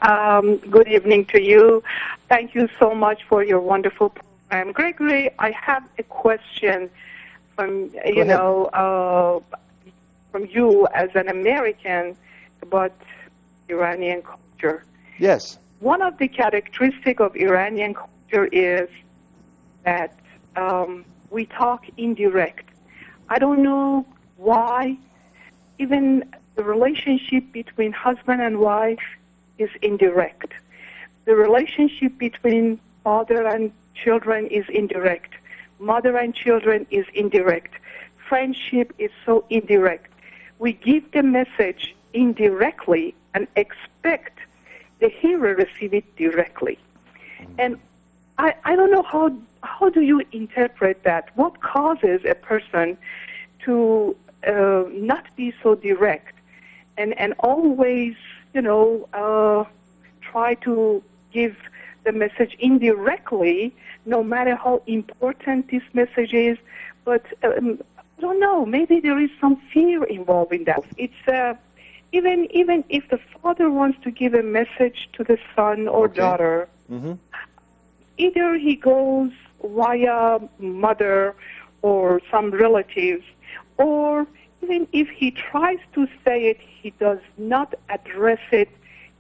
Good evening to you. Thank you so much for your wonderful program. Gregory, I have a question from, from you as an American about Iranian culture. Yes. One of the characteristics of Iranian culture is that we talk indirect. I don't know why even the relationship between husband and wife is indirect. The relationship between father and children is indirect. Mother and children is indirect. Friendship is so indirect. We give the message indirectly and expect the hearer receive it directly. And I don't know how do you interpret that? What causes a person to not be so direct and always, try to give the message indirectly, no matter how important this message is. But I don't know, maybe there is some fear involved in that. It's even if the father wants to give a message to the son or daughter, either he goes via mother or some relatives, or even if he tries to say it, he does not address it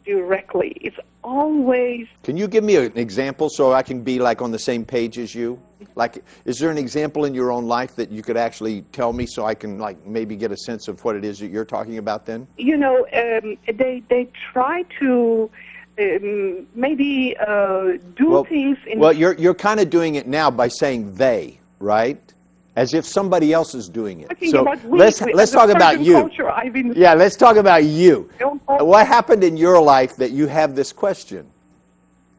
directly. It's always... Can you give me an example so I can be like on the same page as you? Like, is there an example in your own life that you could actually tell me so I can like maybe get a sense of what it is that you're talking about then? They try to maybe do things in... Well, you're kind of doing it now by saying they, right? As if somebody else is doing it. So let's talk about you. Yeah, let's talk about you. What happened in your life that you have this question?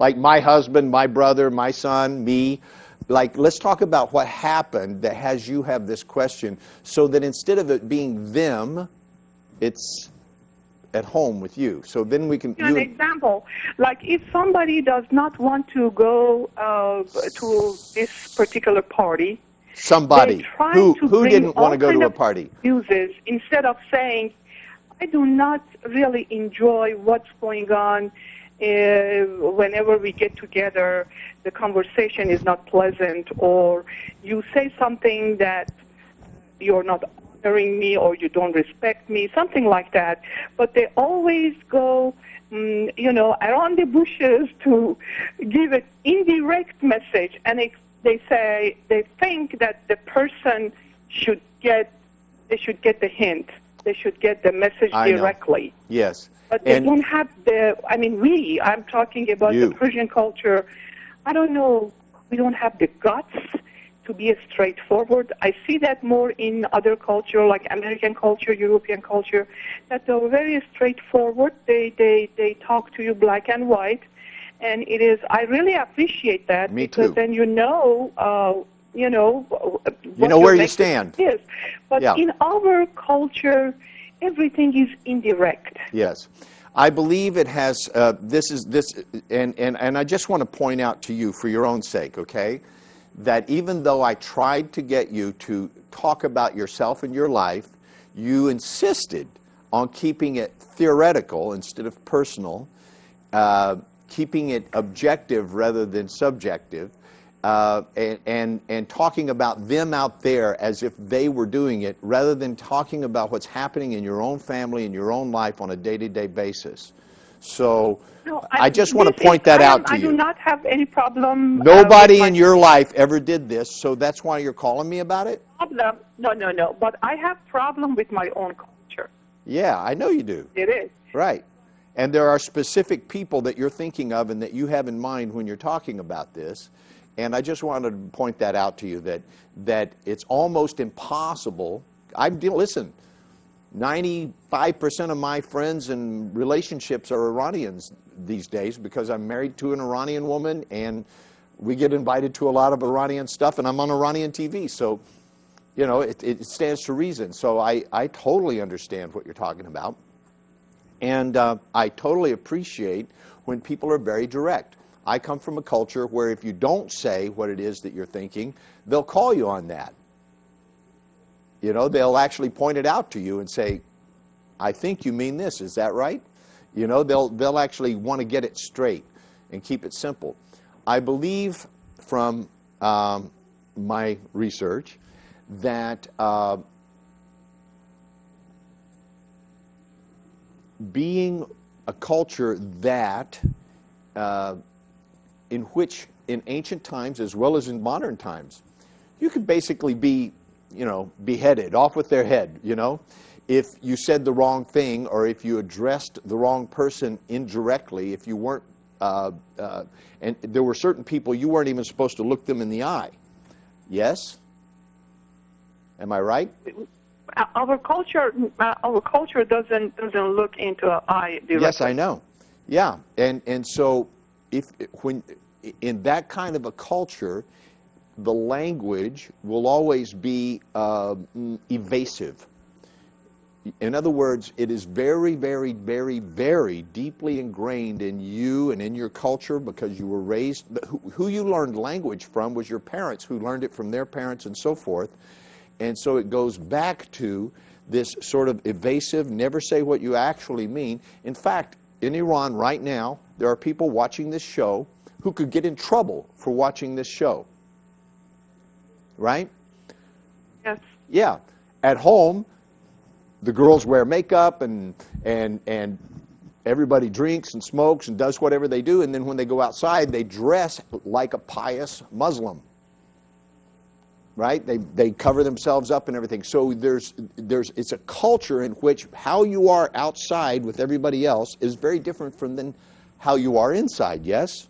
Like my husband, my brother, my son, me. Like, let's talk about what happened that has you have this question so that instead of it being them, it's at home with you. So then we can... An example, like if somebody does not want to go to this particular party, somebody who didn't want to go to a party. Uses instead of saying, I do not really enjoy what's going on whenever we get together, the conversation is not pleasant, or you say something that you're not honoring me or you don't respect me, something like that. But they always go, around the bushes to give an indirect message, and they think that the person should get the hint. They should get the message directly. Yes. But they don't have I'm talking about the Persian culture. I don't know, we don't have the guts to be straightforward. I see that more in other culture, like American culture, European culture, that they're very straightforward. They talk to you black and white. And it is, I really appreciate that. Me because too. then you know where you stand. Yes, but in our culture, everything is indirect. Yes, I believe it has. And I just want to point out to you, for your own sake, okay, that even though I tried to get you to talk about yourself and your life, you insisted on keeping it theoretical instead of personal. Keeping it objective rather than subjective, and talking about them out there as if they were doing it, rather than talking about what's happening in your own family and your own life on a day-to-day basis. So I just want to point that out to you. I do not have any problem. Nobody in your life ever did this, so that's why you're calling me about it? No. But I have problem with my own culture. Yeah, I know you do. It is. Right. And there are specific people that you're thinking of and that you have in mind when you're talking about this. And I just wanted to point that out to you, that it's almost impossible. Listen, 95% of my friends and relationships are Iranians these days because I'm married to an Iranian woman and we get invited to a lot of Iranian stuff and I'm on Iranian TV. So, it stands to reason. So I totally understand what you're talking about. And I totally appreciate when people are very direct. I come from a culture where if you don't say what it is that you're thinking, they'll call you on that. They'll actually point it out to you and say, I think you mean this, is that right? You know, they'll actually want to get it straight and keep it simple. I believe from my research that being a culture that in which in ancient times as well as in modern times, you could basically be, you know, beheaded, off with their head, you know, if you said the wrong thing or if you addressed the wrong person indirectly, if you weren't, and there were certain people you weren't even supposed to look them in the eye. Yes? Am I right? Our culture doesn't look into an eye directly. Yes, I know. Yeah, and so when in that kind of a culture, the language will always be evasive. In other words, it is very, very, very, very deeply ingrained in you and in your culture because you were raised. Who you learned language from was your parents, who learned it from their parents and so forth. And so it goes back to this sort of evasive, never say what you actually mean. In fact, in Iran right now, there are people watching this show who could get in trouble for watching this show. Right? Yes. Yeah. At home, the girls wear makeup and everybody drinks and smokes and does whatever they do, and then when they go outside, they dress like a pious Muslim. Right? They cover themselves up and everything. So it's a culture in which how you are outside with everybody else is very different from than how you are inside. Yes?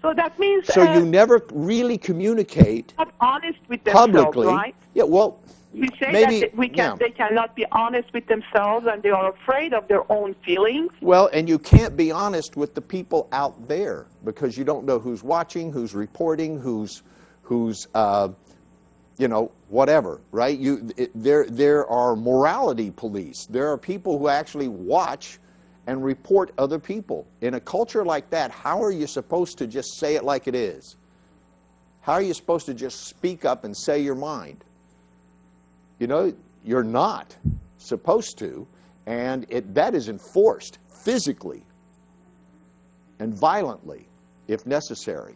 So that means so you never really communicate not honest with themselves, publicly. Right? Yeah, well, we say maybe, that they cannot be honest with themselves and they are afraid of their own feelings. Well, and you can't be honest with the people out there because you don't know who's watching, who's reporting, who's you know, whatever, right? There are morality police. There are people who actually watch and report other people. In a culture like that, how are you supposed to just say it like it is? How are you supposed to just speak up and say your mind? You know, you're not supposed to, and that is enforced physically and violently if necessary.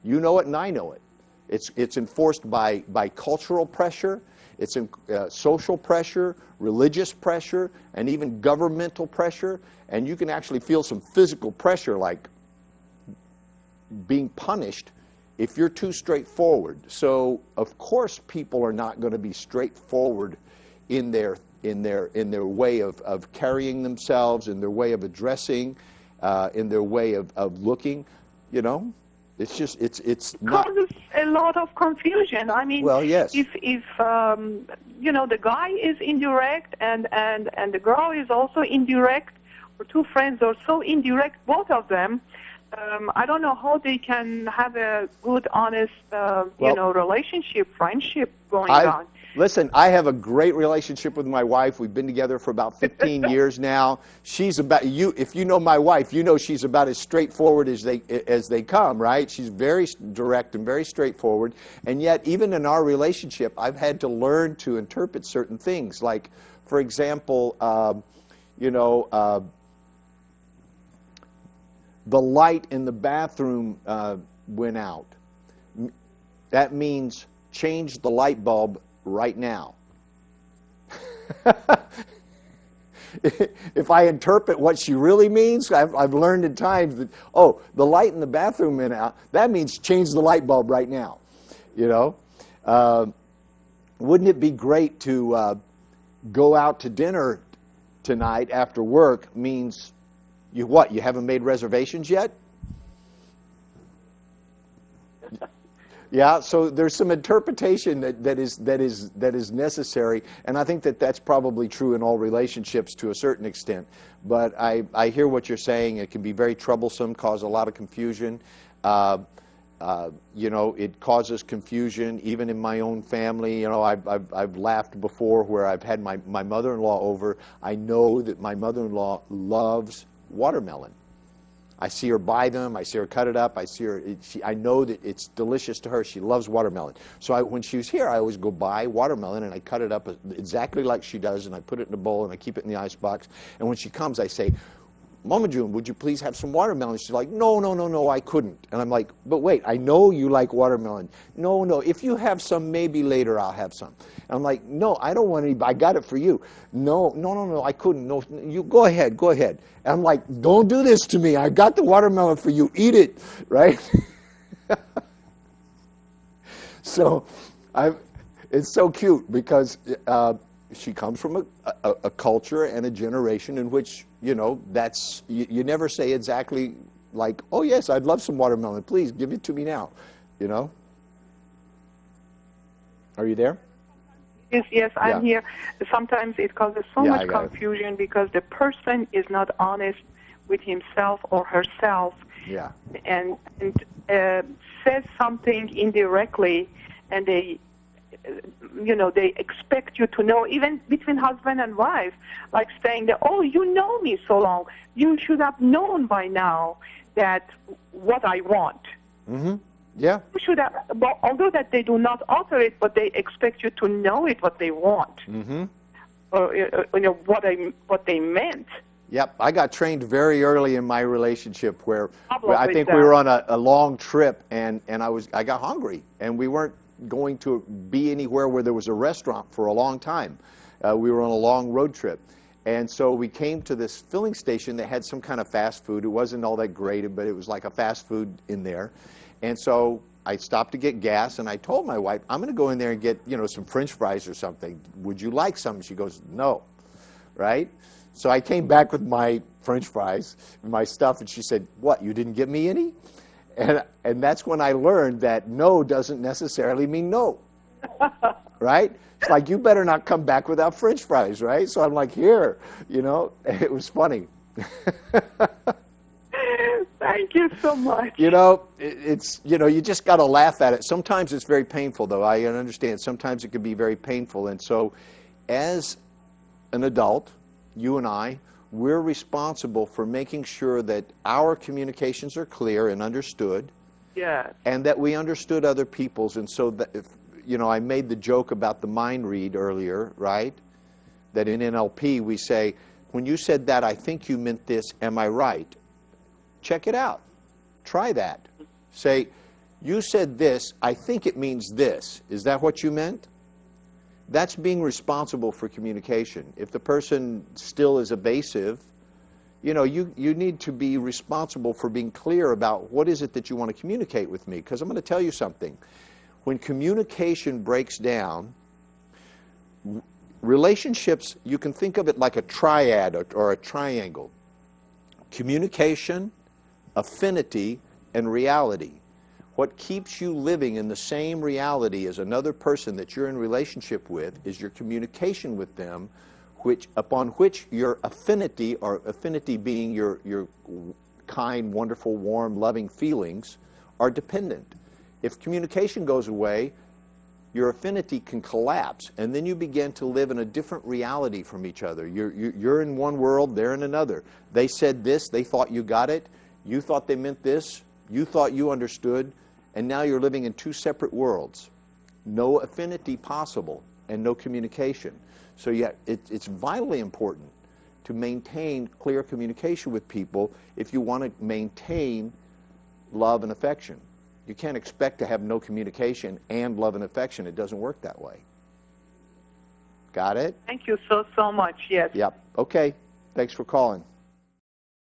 You know it and I know it. It's enforced by cultural pressure, it's social pressure, religious pressure, and even governmental pressure. And you can actually feel some physical pressure like being punished if you're too straightforward. So, of course, people are not going to be straightforward in their way of carrying themselves, in their way of addressing, in their way of looking, you know. It's just, it's not... Causes a lot of confusion. I mean, well, yes. if you know, the guy is indirect and the girl is also indirect, or two friends are so indirect, both of them, I don't know how they can have a good, honest, you know, relationship, friendship going on. Listen, I have a great relationship with my wife. We've been together for about 15 years now. She's about if you know my wife, you know she's about as straightforward as they come, right? She's very direct and very straightforward. And yet, even in our relationship, I've had to learn to interpret certain things. Like, for example, you know, the light in the bathroom went out. That means change the light bulb right now. If I interpret what she really means, I've learned in times that, oh, the light in the bathroom went out, that means change the light bulb right now. You know? Wouldn't it be great to go out to dinner tonight after work means you what? You haven't made reservations yet? Yeah, so there's some interpretation that is necessary, and I think that that's probably true in all relationships to a certain extent. But I hear what you're saying. It can be very troublesome, cause a lot of confusion. You know, it causes confusion even in my own family. You know, I've laughed before where I've had my mother-in-law over. I know that my mother-in-law loves watermelon. I see her buy them. I see her cut it up. I know that it's delicious to her. She loves watermelon. So when she's here, I always go buy watermelon and I cut it up exactly like she does, and I put it in a bowl and I keep it in the icebox. And when she comes, I say, Mama June, would you please have some watermelon? She's like, no, no, no, no, I couldn't. And I'm like, but wait, I know you like watermelon. No, no, if you have some, maybe later I'll have some. And I'm like, no, I don't want any, I got it for you. No, no, no, no, I couldn't. No, you go ahead, go ahead. And I'm like, don't do this to me. I got the watermelon for you. Eat it, right? So it's so cute because she comes from a culture and a generation in which, you know, that's, you never say exactly like, oh yes, I'd love some watermelon, please give it to me now, you know. Are you there? Yes, yes, I'm here. Sometimes it causes so much confusion because the person is not honest with himself or herself, and says something indirectly, and they, you know, they expect you to know, even between husband and wife, like saying that, oh, you know me so long, you should have known by now that what I want. Mm-hmm. Yeah. You should have, well, although that they do not utter it, but they expect you to know it, what they want, or you know what they meant. Yep, I got trained very early in my relationship where I think we were on a long trip, and I got hungry, and we weren't going to be anywhere where there was a restaurant for a long time. We were on a long road trip. And so we came to this filling station that had some kind of fast food. It wasn't all that great, but it was like a fast food in there. And so I stopped to get gas, and I told my wife, I'm going to go in there and get, you know, some French fries or something. Would you like some? She goes, no, right? So I came back with my French fries, my stuff, and she said, what, you didn't give me any? And that's when I learned that no doesn't necessarily mean no, right? It's like, you better not come back without French fries, right? So I'm like, here, you know, it was funny. Thank you so much. You know, it's, you know, you just got to laugh at it. Sometimes it's very painful, though. I understand. Sometimes it can be very painful. And so as an adult, you and I, we're responsible for making sure that our communications are clear and understood. Yes. And that we understood other people's. And so that, if, you know, I made the joke about the mind read earlier, right? That in NLP we say, when you said that, I think you meant this, am I right? Check it out. Try that. Say, you said this, I think it means this. Is that what you meant? That's being responsible for communication. If the person still is evasive, you know, you need to be responsible for being clear about what is it that you want to communicate with me. Because I'm going to tell you something. When communication breaks down, relationships, you can think of it like a triad or a triangle. Communication, affinity, and reality. What keeps you living in the same reality as another person that you're in relationship with is your communication with them, upon which your affinity, or affinity being your kind, wonderful, warm, loving feelings, are dependent. If communication goes away, your affinity can collapse, and then you begin to live in a different reality from each other. You're in one world, they're in another. They said this, they thought you got it, you thought they meant this, you thought you understood, and now you're living in two separate worlds. No affinity possible, and no communication. So yeah, it's vitally important to maintain clear communication with people if you want to maintain love and affection. You can't expect to have no communication and love and affection. It doesn't work that way. Got it? Thank you so much, yes. Yep. Okay. Thanks for calling.